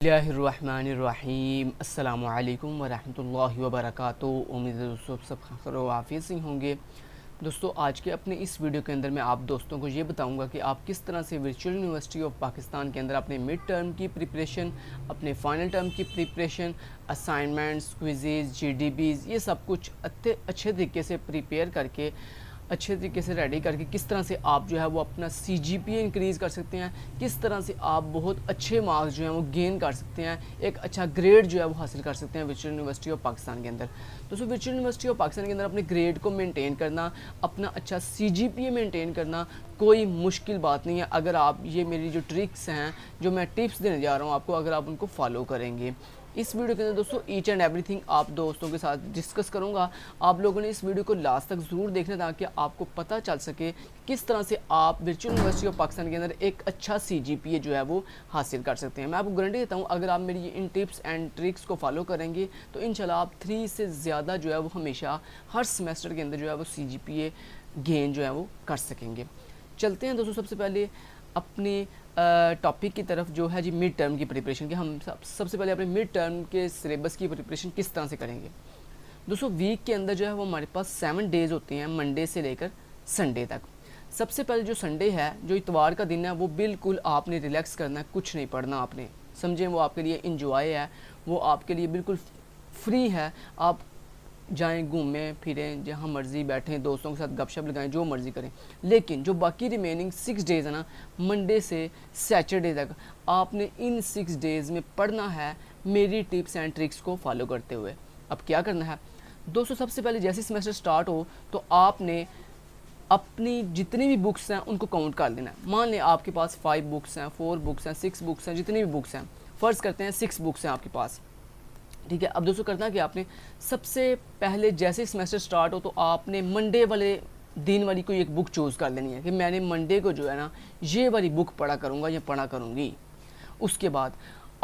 बिस्मिल्लाहिर्रहमानिर्रहीम अस्सलामुअलैकुम वरहमतुल्लाहि वबरकातुहू। उम्मीद है दोस्तों सब खैर व आफियत से होंगे। दोस्तों आज के अपने इस वीडियो के अंदर मैं आप दोस्तों को ये बताऊंगा कि आप किस तरह से वर्चुअल यूनिवर्सिटी ऑफ पाकिस्तान के अंदर अपने मिड टर्म की प्रिपरेशन, अपने फाइनल टर्म की प्रिपरेशन, असाइनमेंट्स, क्विज़ेज़, जीडीबीज़, ये सब कुछ अच्छे तरीके से प्रिपेयर करके, अच्छे तरीके से रेडी करके किस तरह से आप जो है वो अपना सीजीपीए इंक्रीज़ कर सकते हैं, किस तरह से आप बहुत अच्छे मार्क्स जो हैं वो गेन कर सकते हैं, एक अच्छा ग्रेड जो है वो हासिल कर सकते हैं वर्चुअल यूनिवर्सिटी ऑफ पाकिस्तान के अंदर। दोस्तों वर्चुअल यूनिवर्सिटी ऑफ पाकिस्तान के अंदर अपने ग्रेड को मेंटेन करना, अपना अच्छा सीजीपीए मेंटेन करना कोई मुश्किल बात नहीं है अगर आप ये मेरी जो ट्रिक्स हैं, जो मैं टिप्स देने जा रहा हूँ आपको, अगर आप उनको फॉलो करेंगे। इस वीडियो के अंदर दोस्तों ईच एंड एवरीथिंग आप दोस्तों के साथ डिस्कस करूंगा। आप लोगों ने इस वीडियो को लास्ट तक ज़रूर देखना ताकि आपको पता चल सके किस तरह से आप वर्चुअल यूनिवर्सिटी ऑफ पाकिस्तान के अंदर एक अच्छा सीजीपीए जो है वो हासिल कर सकते हैं। मैं आपको गारंटी देता हूँ अगर आप मेरी इन टिप्स एंड ट्रिक्स को फॉलो करेंगे तो इंशाल्लाह आप 3 से ज़्यादा जो है वो हमेशा हर सेमेस्टर के अंदर जो है वो सीजीपीए गेन जो है वो कर सकेंगे। चलते हैं दोस्तों सबसे पहले अपने टॉपिक की तरफ, जो है जी मिड टर्म की प्रिपरेशन की। हम सबसे पहले अपने मिड टर्म के सिलेबस की प्रिपरेशन किस तरह से करेंगे। दोस्तों वीक के अंदर जो है वो हमारे पास 7 डेज़ होते हैं, मंडे से लेकर संडे तक। सबसे पहले जो संडे है, जो इतवार का दिन है, वो बिल्कुल आपने रिलैक्स करना है, कुछ नहीं पढ़ना आपने, समझें वो आपके लिए इंजॉय है, वो आपके लिए बिल्कुल फ्री है। आप जाएं, घूमें फिरें, जहाँ मर्ज़ी बैठें, दोस्तों के साथ गपशप लगाएं, जो मर्ज़ी करें। लेकिन जो बाकी रिमेनिंग 6 डेज़ है ना, मंडे से सैटरडे तक, आपने इन 6 डेज़ में पढ़ना है मेरी टिप्स एंड ट्रिक्स को फॉलो करते हुए। अब क्या करना है दोस्तों, सबसे पहले जैसे सेमेस्टर स्टार्ट हो तो आपने अपनी जितनी भी बुक्स हैं उनको काउंट कर लेना है। मान लें आपके पास 5 बुक्स हैं, 4 बुक्स हैं, 6 बुक्स हैं, जितनी भी बुक्स हैं, फ़र्ज़ करते हैं 6 बुक्स हैं आपके पास, ठीक है। अब दोस्तों करना कि आपने सबसे पहले जैसे सेमेस्टर स्टार्ट हो तो आपने मंडे वाले दिन वाली कोई एक बुक चूज़ कर लेनी है कि मैंने मंडे को जो है ना ये वाली बुक पढ़ा करूँगा या पढ़ा करूँगी। उसके बाद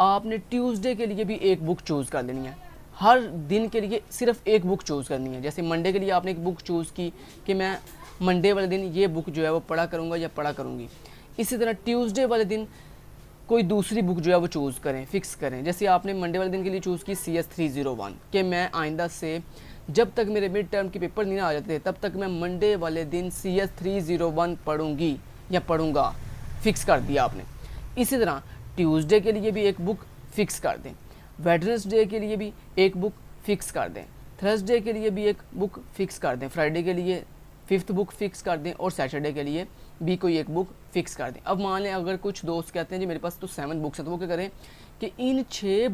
आपने ट्यूसडे के लिए भी एक बुक चूज़ कर लेनी है। हर दिन के लिए सिर्फ एक बुक चूज़ करनी है। जैसे मंडे के लिए आपने एक बुक चूज़ की कि मैं मंडे वाले दिन ये बुक जो है वो पढ़ा करूँगा या पढ़ा करूँगी। इसी तरह ट्यूसडे वाले दिन कोई दूसरी बुक जो है वो चूज़ करें, फिक्स करें। जैसे आपने मंडे वाले दिन के लिए चूज़ की CS 301 कि मैं आइंदा से जब तक मेरे मिड टर्म के पेपर नहीं आ जाते तब तक मैं मंडे वाले दिन CS 301 पढ़ूंगी या पढ़ूंगा, फिक्स कर दिया आपने। इसी तरह ट्यूसडे के लिए भी एक बुक फिक्स कर दें, वेडनेसडे के लिए भी एक बुक फिक्स कर दें, थर्सडे के लिए भी एक बुक फिक्स कर दें, फ्राइडे के लिए 5th बुक फिक्स कर दें और सैटरडे के लिए भी कोई एक बुक फिक्स कर दें। अब मान लें अगर कुछ दोस्त कहते हैं जी मेरे पास तो 7 बुक्स हैं, तो वो क्या करें कि इन 6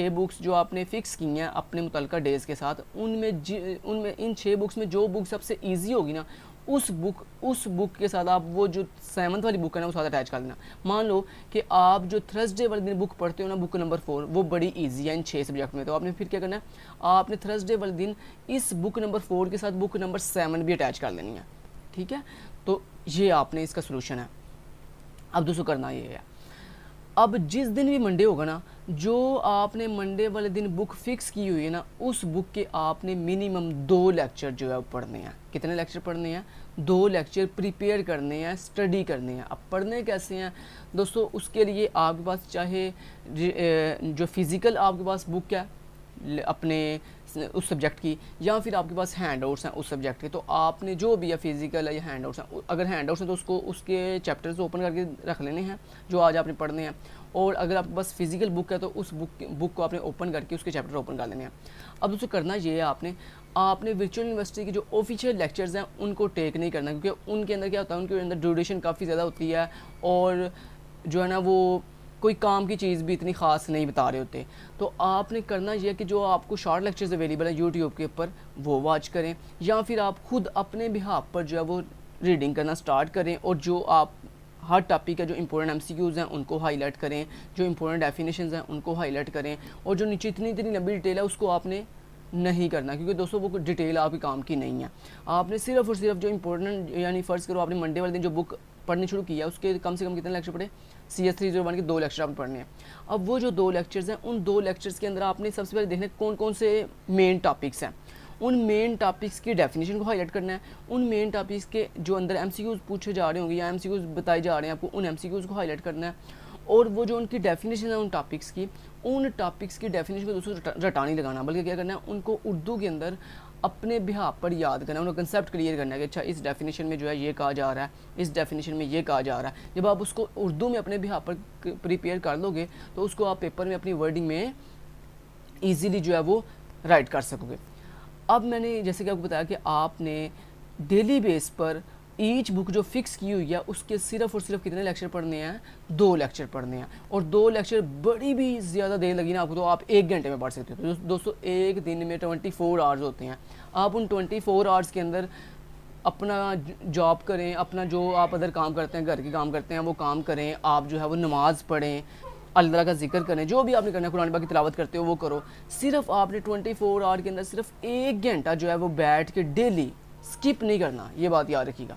बुक्स जो आपने फ़िक्स की हैं अपने मुतलका डेज़ के साथ, उनमें इन 6 बुक्स में जो बुक सबसे ईजी होगी ना उस बुक के साथ आप वो जो 7th वाली बुक है ना वो साथ अटैच कर देना। मान लो कि आप जो थर्सडे वाले दिन बुक पढ़ते हो ना, बुक नंबर 4, वो बड़ी इजी है इन 6 सब्जेक्ट में, तो आपने फिर क्या करना है, आपने थर्सडे वाले दिन इस बुक नंबर 4 के साथ बुक नंबर 7 भी अटैच कर लेनी है, ठीक है। तो ये आपने इसका सोल्यूशन है। अब दोस्तों करना ये है, अब जिस दिन भी मंडे होगा ना, जो आपने मंडे वाले दिन बुक फिक्स की हुई है ना, उस बुक के आपने मिनिमम 2 लेक्चर जो है वो पढ़ने हैं। कितने लेक्चर पढ़ने हैं? 2 लेक्चर प्रिपेयर करने हैं, स्टडी करने हैं। अब पढ़ने कैसे हैं दोस्तों, उसके लिए आपके पास चाहे जो फिज़िकल आपके पास बुक है अपने उस सब्जेक्ट की, या फिर आपके पास हैंड आउट्स हैं उस सब्जेक्ट के, तो आपने जो भी है फिज़िकल है या हैंड आउट्स हैं, अगर हैंड आउट्स हैं तो उसको उसके चैप्टर्स ओपन करके रख लेने हैं जो आज आपने पढ़ने हैं। और अगर आपके पास फिज़िकल बुक है तो उस बुक को आपने ओपन करके उसके चैप्टर ओपन कर लेने हैं। अब दोस्तों करना ये है, आपने वर्चुअल यूनिवर्सिटी के जो ऑफिशियल लेक्चर्स हैं उनको टेक नहीं करना, क्योंकि उनके अंदर क्या होता है, उनके अंदर ड्यूरेशन काफ़ी ज़्यादा होती है और जो है ना वो कोई काम की चीज़ भी इतनी ख़ास नहीं बता रहे होते। तो आपने करना यह है कि जो आपको शॉर्ट लेक्चर्स अवेलेबल है यूट्यूब के ऊपर वो वॉच करें, या फिर आप खुद अपने बिहाफ पर जो है वो रीडिंग करना स्टार्ट करें, और जो आप हर टॉपिक है जो इंपॉर्टेंट MCQs हैं उनको हाईलाइट करें, जो इंपॉर्टेंट डेफिनेशंस हैं उनको हाईलाइट करें, और जो नीचे इतनी लंबी डिटेल है उसको आपने नहीं करना, क्योंकि दोस्तों वो डिटेल आपके काम की नहीं है। आपने सिर्फ और सिर्फ जो इंपॉर्टेंट, यानी फ़र्ज़ करो आपने मंडे वाले दिन जो बुक पढ़नी शुरू किया उसके कम से कम कितने लेक्चर पढ़े, CS 301 के 2 लेक्चर आपने पढ़ने हैं। अब वो जो 2 लेक्चर्स हैं, उन 2 लेक्चर्स के अंदर आपने सबसे पहले देखना कौन कौन से मेन टॉपिक्स हैं, उन मेन टॉपिक्स की डेफिनेशन को हाईलाइट करना है। उन मेन टॉपिक्स के जो अंदर MCQs पूछे जा रहे होंगे या MCQs बताए जा रहे हैं आपको, उन MCQs को हाईलाइट करना है। और वो जो उनकी डेफिनेशन है उन टॉपिक्स की डेफिनेशन को दोस्तों रटानी लगाना, बल्कि क्या करना है, उनको उर्दू के अंदर अपने बिहार पर याद करना है, उनका कंसेप्ट क्लियर करना है कि अच्छा इस डेफिनेशन में जो है ये कहा जा रहा है, इस डेफिनेशन में ये कहा जा रहा है। जब आप उसको उर्दू में अपने बिहार पर प्रिपेयर कर लोगे तो उसको आप पेपर में अपनी वर्डिंग में ईजीली जो है वो राइट कर सकोगे। अब मैंने जैसे कि आपको बताया कि आपने डेली बेस पर ईच बुक जो फिक्स की हुई है उसके सिर्फ और सिर्फ कितने लेक्चर पढ़ने हैं, 2 लेक्चर पढ़ने हैं। और 2 लेक्चर बड़ी भी ज़्यादा देर लगी ना आपको तो आप 1 घंटे में पढ़ सकते हो। तो दोस्तों एक दिन में 24 आवर्स होते हैं, आप उन 24 आवर्स के अंदर अपना जॉब करें, अपना जो आप अदर काम करते हैं, घर के काम करते हैं वो काम करें, आप जो है वो नमाज़ पढ़ें, अल्लाह का जिक्र करें, जो भी आपने करना है, कुरान पाक की तिलावत करते हो वो करो। सिर्फ आपने 24 आवर के अंदर सिर्फ 1 घंटा जो है वो बैठ के डेली स्किप नहीं करना, ये बात याद रखिएगा।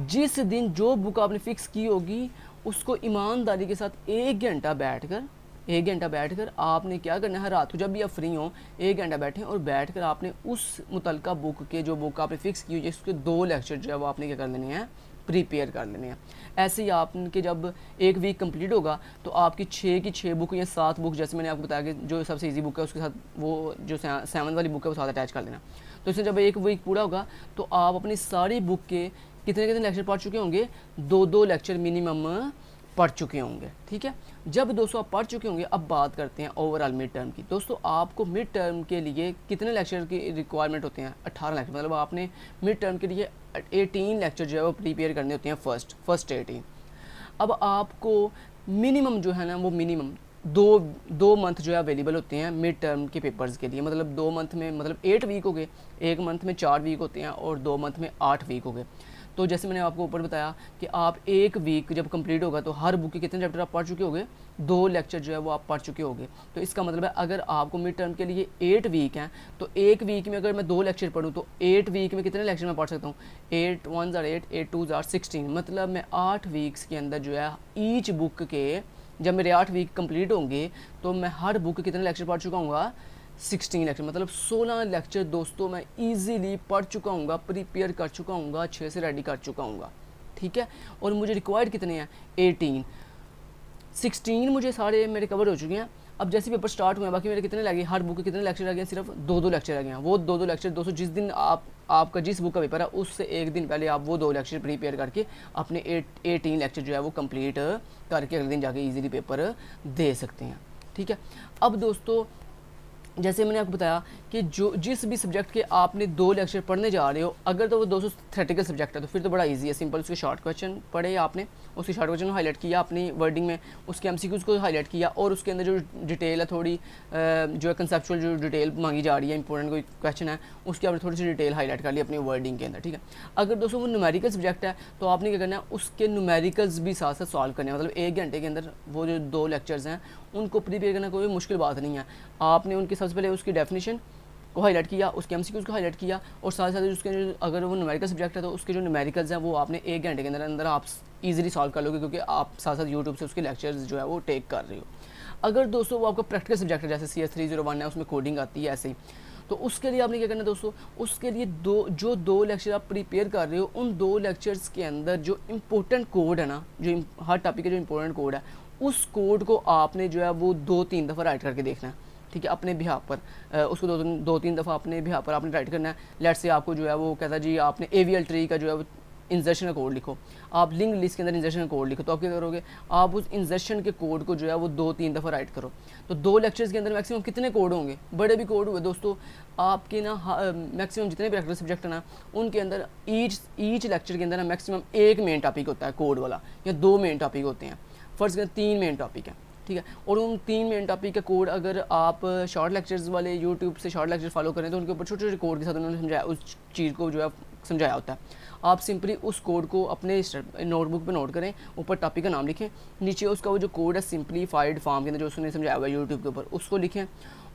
जिस दिन जो बुक आपने फिक्स की होगी उसको ईमानदारी के साथ 1 घंटा बैठकर आपने क्या करना है, रात को जब भी आप फ्री हो 1 घंटा बैठें और बैठकर आपने उस मुतलका बुक के जो बुक आपने फिक्स की हुई है उसके 2 लेक्चर जो है वो आपने क्या कर लेने हैं, प्रिपेयर कर लेने हैं। ऐसे ही आपके जब 1 वीक कंप्लीट होगा तो आपकी 6 की 6 बुक या 7 बुक, जैसे मैंने आपको बताया कि जो सबसे इजी बुक है उसके साथ वो जो 7 वाली बुक है वो साथ अटैच कर लेना। तो इससे जब 1 वीक पूरा होगा तो आप अपनी सारी बुक के कितने लेक्चर पढ़ चुके होंगे, 2 लेक्चर मिनिमम पढ़ चुके होंगे। ठीक है, जब दोस्तों आप पढ़ चुके होंगे अब बात करते हैं ओवरऑल मिड टर्म की। दोस्तों आपको मिड टर्म के लिए कितने लेक्चर की रिक्वायरमेंट होते हैं, 18 लेक्चर, मतलब आपने मिड टर्म के लिए 18 लेक्चर जो है वो प्रिपेयर करने होते हैं, फर्स्ट 18। अब आपको मिनिमम जो है ना वो मिनिमम दो मंथ जो है अवेलेबल होते हैं मिड टर्म के पेपर्स के लिए, मतलब 2 मंथ में मतलब 8 वीक हो गए, 1 मंथ में 4 वीक होते हैं और 2 मंथ में 8 वीक हो गए। तो जैसे मैंने आपको ऊपर बताया कि आप 1 वीक जब कंप्लीट होगा तो हर बुक के कितने चैप्टर आप पढ़ चुके होंगे, 2 लेक्चर जो है वो आप पढ़ चुके होंगे। तो इसका मतलब है अगर आपको मिड टर्म के लिए 8 वीक हैं तो 1 वीक में अगर मैं 2 लेक्चर पढ़ूँ तो 8 वीक में कितने लेक्चर मैं पढ़ सकता हूँ, 8 1 ज़ार 8, 8 2 ज़ार 16, मतलब मैं 8 वीक्स के अंदर जो है ईच बुक के, जब मेरे 8 वीक कंप्लीट होंगे तो मैं हर बुक के कितने लेक्चर पढ़ चुका हूँ, 16 लेक्चर, मतलब 16 लेक्चर दोस्तों मैं इजीली पढ़ चुका हूँ, प्रिपेयर कर चुका हूँ, अच्छे से रेडी कर चुका हूँ। ठीक है, और मुझे रिक्वायर्ड कितने हैं, 18, 16 मुझे सारे मेरे कवर हो चुके हैं। अब जैसे पेपर स्टार्ट हुए हैं बाकी मेरे कितने लगे, हर बुक के कितने लेक्चर लगे हैं, सिर्फ 2 लेक्चर लगे हैं। वो 2 लेक्चर दोस्तों जिस दिन आपका जिस बुक का पेपर है उससे 1 दिन पहले आप वो 2 लेक्चर प्रिपेयर करके अपने 18 लेक्चर जो है वो कंप्लीट करके अगले दिन जाके इजीली पेपर दे सकते हैं। ठीक है, अब दोस्तों जैसे मैंने आपको बताया कि जो जिस भी सब्जेक्ट के आपने 2 लेक्चर पढ़ने जा रहे हो, अगर तो वो दोस्तों थ्योरेटिकल सब्जेक्ट है तो फिर तो बड़ा इजी है, सिंपल उसके शॉर्ट क्वेश्चन पढ़े आपने, उसके शॉर्ट क्वेश्चन को हाईलाइट किया अपनी वर्डिंग में, उसके एमसीक्यूज़ को हाईलाइट किया और उसके अंदर जो डिटेल है थोड़ी जो है कंसेप्चुअल जो डिटेल मांगी जा रही है, इंपॉर्टेंट कोई क्वेश्चन है उसकी आपने थोड़ी सी डिटेल हाईलाइट कर ली अपनी वर्डिंग के अंदर। ठीक है, अगर दोस्तों वो न्यूमेरिकल सब्जेक्ट है तो आपने क्या करना है, उसके न्यूमेरिकल्स भी साथ साथ सॉल्व करने हैं, मतलब 1 घंटे के अंदर वो जो 2 लेक्चर्स हैं उनको प्रिपेयर करना कोई मुश्किल बात नहीं है। आपने उनके सबसे पहले उसकी डेफिनेशन को हाईलाइट किया, उसके एमसीक्यूज़ को हाईलाइट किया और साथ साथ उसके अगर वो न्यूमेरिकल सब्जेक्ट है तो उसके जो न्यूमेरिकल्स हैं वो आपने 1 घंटे के अंदर आप इजीली सॉल्व कर लोगे, क्योंकि आप साथ साथ यूट्यूब से उसके लेक्चर्स जो है वो टेक कर रहे हो। अगर दोस्तों वो आपका प्रैक्टिकल सब्जेक्ट है जैसे CS 301 है, उसमें कोडिंग आती है ऐसे ही, तो उसके लिए आपने क्या करना है दोस्तों, उसके लिए 2 लेक्चर आप प्रिपेयर कर रहे हो, उन 2 लेक्चर्स के अंदर जो इम्पोर्टेंट कोड है ना, जो हर टॉपिक का जो इम्पोर्टेंट कोड है उस कोड को आपने जो है वो 2-3 दफ़ा राइट करके देखना है। ठीक है, अपने बिहाफ पर उसको 2-3 दफ़ा अपने बिहाफ पर आपने राइट करना है। लेट से आपको जो है वो कहता है जी आपने AVL ट्री का जो है वो इंजर्शन का कोड लिखो, आप लिंक लिस्ट के अंदर इंजर्शन का कोड लिखो, तो आप क्या करोगे, आप उस इंजर्शन के कोड को जो है वो 2-3 दफ़ा राइट करो। तो 2 लेक्चर्स के अंदर मैक्सिमम कितने कोड होंगे, बड़े भी कोड हुए दोस्तों आपके ना, मैक्सिमम जितने भी प्रैक्टिकल सब्जेक्ट है ना उनके अंदर ईच लेक्चर के अंदर ना मैक्सिमम 1 मेन टॉपिक होता है कोड वाला, या 2 मेन टॉपिक होते हैं, फर्स्ट करें 3 मेन टॉपिक है। ठीक है, और उन 3 मेन टॉपिक का कोड अगर आप शॉर्ट लेक्चर्स वाले यूट्यूब से शॉर्ट लेक्चर फॉलो करें तो उनके ऊपर छोटे छोटे कोड के साथ उन्होंने समझाया, उस चीज़ को जो है समझाया होता है। आप सिंपली उस कोड को अपने नोटबुक पे नोट करें, ऊपर टॉपिक का नाम लिखें, नीचे उसका वो जो कोड है सिंपलीफाइड फॉर्म के अंदर जो उसने समझाया हुआ है यूट्यूब के ऊपर उसको लिखें,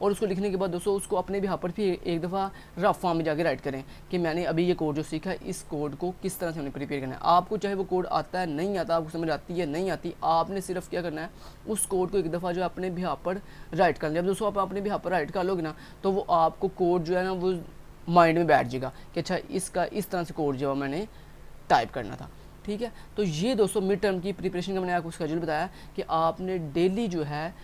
और उसको लिखने के बाद दोस्तों उसको अपने भी यहाँ पर भी एक दफ़ा रफ फॉर्म में जाके राइट करें कि मैंने अभी ये कोड जो सीखा है इस कोड को किस तरह से हमने प्रिपेयर करना है। आपको चाहे वो कोड आता है नहीं आता, आपको समझ आती है नहीं आती, आपने सिर्फ क्या करना है उस कोड को एक दफ़ा जो है अपने भी यहाँ पर राइट कर लिया। जब दोस्तों आप अपने भी यहाँ पर राइट कर लोगे ना तो वो आपको कोड जो है ना वो माइंड में बैठ जाएगा कि अच्छा इसका इस तरह से कोड जो है मैंने टाइप करना था। ठीक है। तो ये दोस्तों मिड टर्म की प्रिपरेशन का मैंने आपको शेड्यूल बताया कि आपने डेली जो है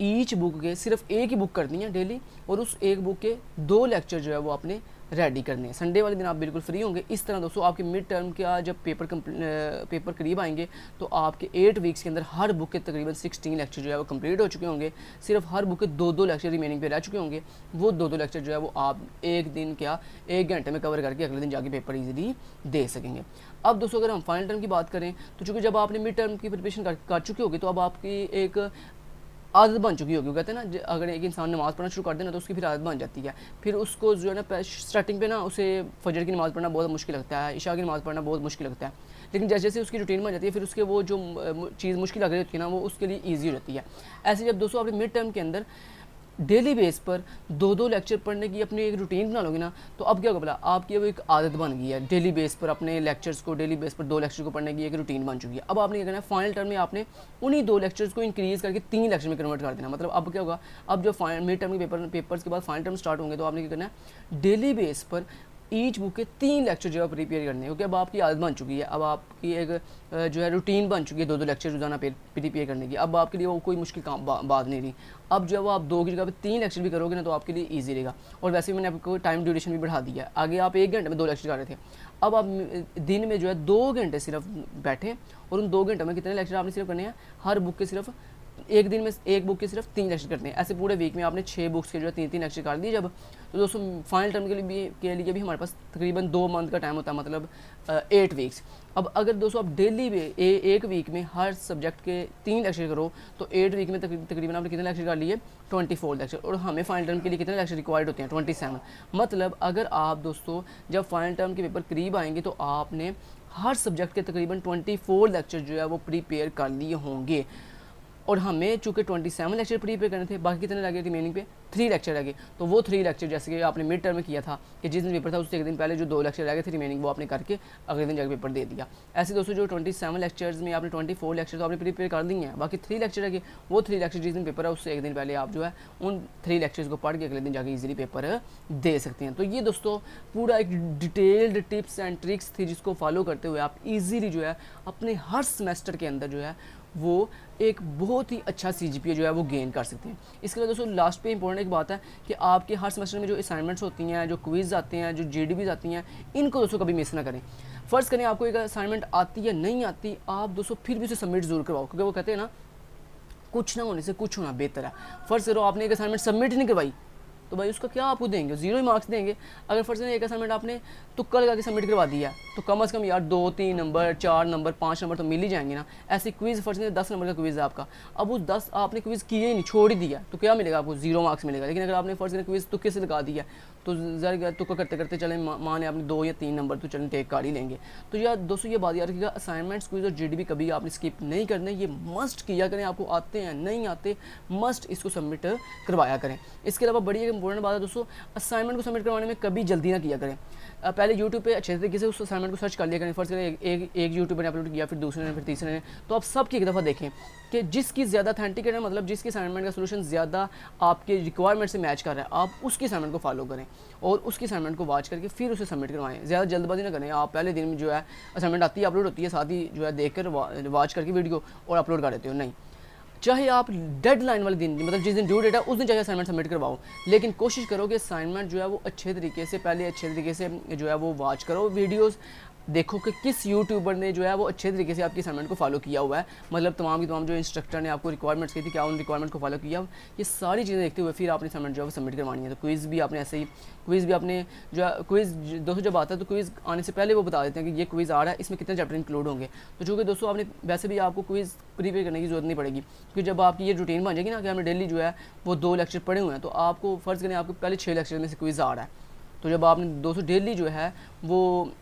ईच बुक के सिर्फ एक ही बुक करनी है डेली, और उस एक बुक के 2 लेक्चर जो है वो आपने रेडी करने हैं। संडे वाले दिन आप बिल्कुल फ्री होंगे। इस तरह दोस्तों आपके मिड टर्म का जब पेपर करीब आएंगे तो आपके 8 वीक्स के अंदर हर बुक के तकरीबन 16 लेक्चर जो है वो कंप्लीट हो चुके होंगे। सिर्फ हर बुक के 2-2 लेक्चर रिमेनिंग पे रह चुके होंगे। वो 2-2 लेक्चर जो है वो आप एक दिन क्या 1 घंटे में कवर करके अगले दिन जाके पेपर ईजिली दे सकेंगे। अब दोस्तों अगर हम फाइनल टर्म की बात करें तो चूँकि जब आपने मिड टर्म की प्रिपरेशन कर चुकी होगी तो अब आपकी एक आदत बन चुकी होगी। कहते हैं ना अगर एक इंसान नमाज़ पढ़ना शुरू कर देना तो उसकी फिर आदत बन जाती है। फिर उसको जो है ना स्टार्टिंग पे ना उसे फजर की नमाज़ पढ़ना बहुत मुश्किल लगता है, इशा की नमाज़ पढ़ना बहुत मुश्किल लगता है, लेकिन जैसे जैसे उसकी रूटीन बन जाती है फिर उसके वो जो चीज़ मुश्किल लग रही होती है ना वो उसके लिए ईजी हो जाती है। ऐसे जब दोस्तों अपने मिड टर्म के अंदर डेली बेस पर 2-2 लेक्चर पढ़ने की अपनी एक रूटीन बना लोगे ना तो अब क्या होगा भला, आपकी वो एक आदत बन गई है। डेली बेस पर अपने लेक्चर्स को डेली बेस पर 2 लेक्चर को पढ़ने की एक रूटीन बन चुकी है। अब आपने क्या करना है, फाइनल टर्म में आपने उन्हीं 2 लेक्चर्स को इंक्रीज़ करके 3 लेक्चर में कन्वर्ट कर देना। मतलब अब क्या होगा, अब जो मिड टर्म के पेपर्स के बाद फाइनल टर्म स्टार्ट होंगे तो आपने क्या करना है, डेली बेस पर ईच बुक के 3 लेक्चर जो है प्रिपेयर करने हैं, क्योंकि अब आपकी आदत बन चुकी है। अब आपकी एक जो है रूटीन बन चुकी है 2-2 लेक्चर रोजाना प्रिपेयर करने की। अब आपके लिए वो कोई मुश्किल काम बात नहीं रही। अब जो है वो आप 2 की जगह पे 3 लेक्चर भी करोगे ना तो आपके लिए ईजी रहेगा। और वैसे भी मैंने आपको टाइम ड्यूरेशन भी बढ़ा दिया है। आगे आप 1 घंटे में 2 लेक्चर कर रहे थे, अब आप दिन में जो है 2 घंटे सिर्फ बैठें और उन 2 घंटों में कितने लेक्चर आपने सिर्फ करने हैं, हर बुक के सिर्फ एक दिन में एक बुक के सिर्फ 3 लेक्चर करते हैं। ऐसे पूरे वीक में आपने 6 बुक्स के जो है 3-3 लेक्चर कर दिए जब, तो दोस्तों फाइनल टर्म के लिए भी हमारे पास तकरीबन 2 मंथ का टाइम होता है, मतलब 8 वीक्स। अब अगर दोस्तों आप डेली में एक वीक में हर सब्जेक्ट के 3 लेक्चर करो तो 8 वीक में तकरीबन आपने कितने लेक्चर कर लिए, 24 लेक्चर। और हमें फाइनल टर्म के लिए कितने लेक्चर रिक्वायर्ड होते हैं, 27। मतलब अगर आप दोस्तों जब फाइनल टर्म के पेपर करीब आएंगे तो आपने हर सब्जेक्ट के तकरीबन 24 लेक्चर जो है वो प्रिपेयर कर लिए होंगे। और हमें चूँकि 27 लेक्चर प्रिपेयर करने थे, बाकी कितने लगे रिमेनिंग पे 3 लेक्चर लगे। तो वो 3 लेक्चर जैसे कि आपने मिड टर्म में किया था कि जिस दिन पेपर था उससे एक दिन पहले जो 2 लेक्चर लगे थे रिमेनिंग वो आपने करके अगले दिन जाकर पेपर दे दिया। ऐसे दोस्तों जो 27 लेक्चर्स में आपने 24 लेक्चर तो आपने प्रिपेयर कर दिए हैं, बाकी 3 लेक्चर लगे। वो 3 लेक्चर जिस दिन पेपर है उससे एक दिन पहले आप जो है उन 3 लेक्चर्स को पढ़ के अगले दिन जाकर ईजिली पेपर दे सकते हैं। तो ये दोस्तों पूरा एक डिटेल्ड टिप्स एंड ट्रिक्स थी जिसको फॉलो करते हुए आप ईजिली जो है अपने हर सेमेस्टर के अंदर जो है वो एक बहुत ही अच्छा CGPA जो है वो गेन कर सकते हैं। इसके लिए दोस्तों लास्ट पे इंपॉर्टेंट एक बात है कि आपके हर सेमेस्टर में जो असाइनमेंट्स होती हैं, जो क्विज़ आते हैं, जो GDBs आती हैं, इनको दोस्तों कभी मिस ना करें। फ़र्ज़ करें आपको एक असाइनमेंट आती है नहीं आती, आप दोस्तों फिर भी उसे सबमिट ज़रूर करवाओ, क्योंकि वो कहते हैं ना कुछ ना होने से कुछ होना बेहतर है। फ़र्ज़ करो आपने एक असाइनमेंट सबमिट नहीं करवाई तो भाई उसका क्या आपको देंगे, 0 ही मार्क्स देंगे। अगर फर्स्ट एक असाइनमेंट आपने तुक्का लगा के सबमिट करवा दिया तो कम से कम यार 2-3 नंबर, 4 नंबर, 5 नंबर तो मिल ही जाएंगे ना। ऐसे क्विज़ फर्स्ट 10 नंबर का क्विज़ है आपका, अब वो 10 आपने क्विज़ किए ही नहीं, छोड़ ही दिया तो क्या मिलेगा आपको, 0 मार्क्स मिलेगा। लेकिन अगर आपने फर्स्ट क्विज़ तुक्के से लगा दिया तो ज़रा तुक्का करते करते चले मान आपने 2 या 3 नंबर तो चलें टेक कर ही लेंगे। तो यार दोस्तों ये बात याद रखिएगा, असाइनमेंट्स क्विज़ और GDB कभी आपने स्किप नहीं करने, ये मस्ट किया करें। आपको आते हैं नहीं आते मस्ट इसको सबमिट करवाया करें। इसके अलावा बड़ी एक इंपॉर्टेंट बात है दोस्तों, असाइनमेंट को सबमिट करवाने में कभी जल्दी ना किया करें। पहले यूट्यूब पे अच्छे तरीके से उस असाइनमेंट को सर्च कर लिया करें। फर्स्ट करें एक यूट्यूबर ने अपलोड किया, फिर दूसरे ने, फिर तीसरे ने, तो आप सबकी एक दफ़ा देखें कि जिसकी ज़्यादा अथेंटिकेट है, मतलब जिसकी असाइनमेंट का सोल्यूशन ज़्यादा आपके रिक्वायरमेंट से मैच कर रहा है, आप उसकी असाइनमेंट को फॉलो करें और उसकी असाइनमेंट को वॉच करके फिर उसे सबमिट करवाएं। ज़्यादा जल्दबाजी ना करें। आप पहले दिन में जो है असाइनमेंट आती है, अपलोड होती है, साथ ही जो है देख कर वॉच करके वीडियो और अपलोड कर देते हो। नहीं, चाहे आप डेडलाइन वाले दिन, मतलब जिस दिन ड्यू डेट है उस दिन चाहे असाइनमेंट सबमिट करवाओ, लेकिन कोशिश करो कि असाइनमेंट जो है वो अच्छे तरीके से पहले अच्छे तरीके से जो है वो वॉच करो, वीडियोस देखो कि किस यूट्यूबर ने जो है वो अच्छे तरीके से आपकी असाइनमेंट को फॉलो किया हुआ है, मतलब तमाम की तमाम जो इंस्ट्रक्टर ने आपको रिक्वायरमेंट्स की थी क्या उन रिक्वायरमेंट को फॉलो किया, ये सारी चीज़ें देखते हुए फिर आपने असाइनमेंट जो है वो सबमिट करवानी है। तो क्विज़ भी आपने ऐसे ही, क्विज़ भी आपने जो है क्विज़ दोस्तों जब आता है तो क्विज़ आने से पहले वो बता देते हैं कि ये क्विज़ आ रहा है, इसमें कितने चैप्टर इंक्लूड होंगे। तो चूँकि दोस्तों आपने वैसे भी आपको क्विज़ प्रिपेयर करने की जरूरत नहीं पड़ेगी, क्योंकि जब आपकी ये रूटीन बन जाएगी ना कि हमें डेली जो है वो 2 लेक्चर पढ़े हुए हैं, तो आपको फ़र्ज़ करें आपको पहले 6 लेक्चर में से क्विज़ आ रहा है, तो जब आपने दोस्तों डेली जो है वो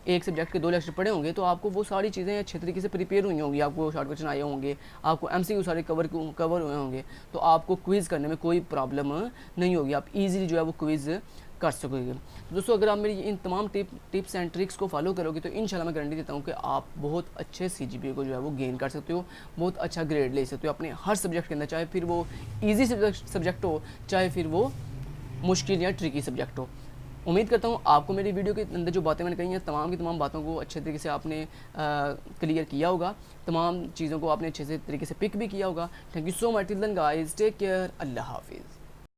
एक सब्जेक्ट के 2 लेक्चर पढ़े होंगे तो आपको वो सारी चीज़ें अच्छे तरीके से प्रिपेयर हुई होंगी, आपको शॉर्ट क्वेश्चन आए होंगे, आपको MCQ सारे कवर हुए होंगे, तो आपको क्विज़ करने में कोई प्रॉब्लम नहीं होगी, आप इजीली जो है वो क्विज़ कर सकोगे। तो दोस्तों अगर आप मेरी इन तमाम टिप्स एंड ट्रिक्स को फॉलो करोगे तो इंशाल्लाह मैं गारंटी देता हूँ कि आप बहुत अच्छे CGPA को जो है वो गेन कर सकते हो, बहुत अच्छा ग्रेड ले सकते हो अपने हर सब्जेक्ट के अंदर, चाहे फिर वो ईजी सब्जेक्ट हो, चाहे फिर वो मुश्किल या ट्रिकी सब्जेक्ट हो। उम्मीद करता हूँ आपको मेरी वीडियो के अंदर जो बातें मैंने कही हैं तमाम की तमाम बातों को अच्छे तरीके से आपने क्लियर किया होगा, तमाम चीज़ों को आपने अच्छे से तरीके से पिक भी किया होगा। Thank you so much. Till then guys, take care, अल्लाह हाफिज़।